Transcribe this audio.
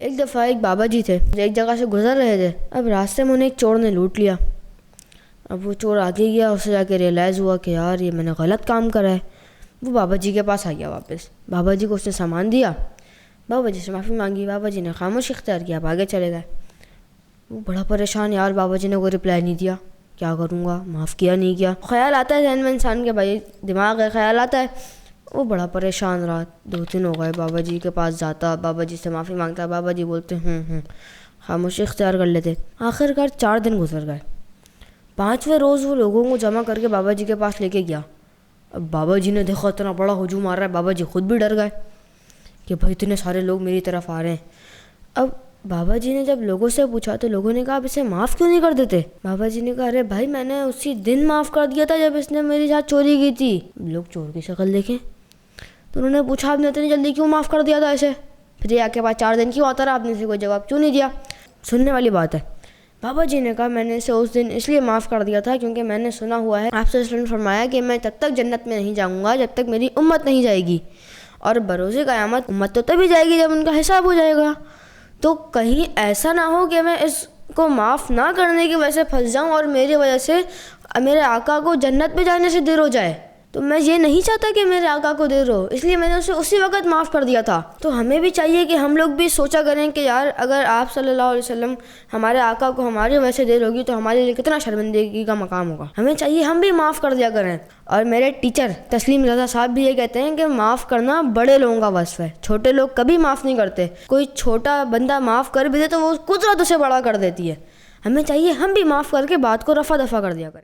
ایک دفعہ ایک بابا جی تھے، ایک جگہ سے گزر رہے تھے. اب راستے میں انہیں ایک چور نے لوٹ لیا. اب وہ چور آگے گیا، اسے جا کے ریئلائز ہوا کہ یار یہ میں نے غلط کام کرا ہے. وہ بابا جی کے پاس آ گیا واپس. بابا جی کو اس نے سامان دیا، بابا جی سے معافی مانگی. بابا جی نے خاموش اختیار کیا، اب آگے چلے گئے. وہ بڑا پریشان، یار بابا جی نے کوئی رپلائی نہیں دیا، کیا کروں گا، معاف کیا نہیں کیا. خیال آتا ہے ذہن میں انسان کے، بھائی دماغ ہے، خیال آتا ہے. وہ بڑا پریشان رہا. 2 دن ہو گئے، بابا جی کے پاس جاتا، بابا جی سے معافی مانگتا، بابا جی بولتے خاموشی اختیار کر لیتے. آخر کار 4 دن گزر گئے. 5ویں روز وہ لوگوں کو جمع کر کے بابا جی کے پاس لے کے گیا. اب بابا جی نے دیکھا اتنا بڑا ہجوم آ رہا ہے، بابا جی خود بھی ڈر گئے کہ بھائی اتنے سارے لوگ میری طرف آ رہے ہیں. اب بابا جی نے جب لوگوں سے پوچھا تو لوگوں نے کہا آپ اسے معاف کیوں نہیں کر دیتے؟ بابا جی نے کہا ارے بھائی میں نے اسی دن معاف کر دیا تھا جب اس نے میری ساتھ چوری کی تھی. لوگ چور کی شکل دیکھیں تو انہوں نے پوچھا آپ نے اتنی جلدی کیوں معاف کر دیا تھا اسے؟ پھر یہ آپ کے پاس 4 دن کیوں آتا رہا؟ آپ نے اسے کوئی جواب کیوں نہیں دیا؟ سننے والی بات ہے. بابا جی نے کہا میں نے اسے اس دن اس لیے معاف کر دیا تھا کیونکہ میں نے سنا ہوا ہے آپ سے فرمایا کہ میں تب تک جنت میں نہیں جاؤں گا جب تک میری امت نہیں جائے گی، اور بروز قیامت امت تو تبھی جائے گی جب ان کا حساب ہو جائے گا. تو کہیں ایسا نہ ہو کہ میں اس کو معاف نہ کرنے کی وجہ سے پھنس جاؤں اور میری وجہ سے میرے آقا کو جنت میں جانے سے دیر ہو جائے. تو میں یہ نہیں چاہتا کہ میرے آقا کو دیر ہو، اس لیے میں نے اسے اسی وقت معاف کر دیا تھا. تو ہمیں بھی چاہیے کہ ہم لوگ بھی سوچا کریں کہ یار اگر آپ صلی اللہ علیہ وسلم ہمارے آقا کو ہماری وجہ سے دیر ہوگی تو ہمارے لیے کتنا شرمندگی کا مقام ہوگا. ہمیں چاہیے ہم بھی معاف کر دیا کریں. اور میرے ٹیچر تسلیم رضا صاحب بھی یہ کہتے ہیں کہ معاف کرنا بڑے لوگوں کا وصف ہے، چھوٹے لوگ کبھی معاف نہیں کرتے. کوئی چھوٹا بندہ معاف کر بھی دے تو وہ قدرت اسے بڑا کر دیتی ہے. ہمیں چاہیے ہم بھی معاف کر کے بات کو رفع دفع کر دیا کریں.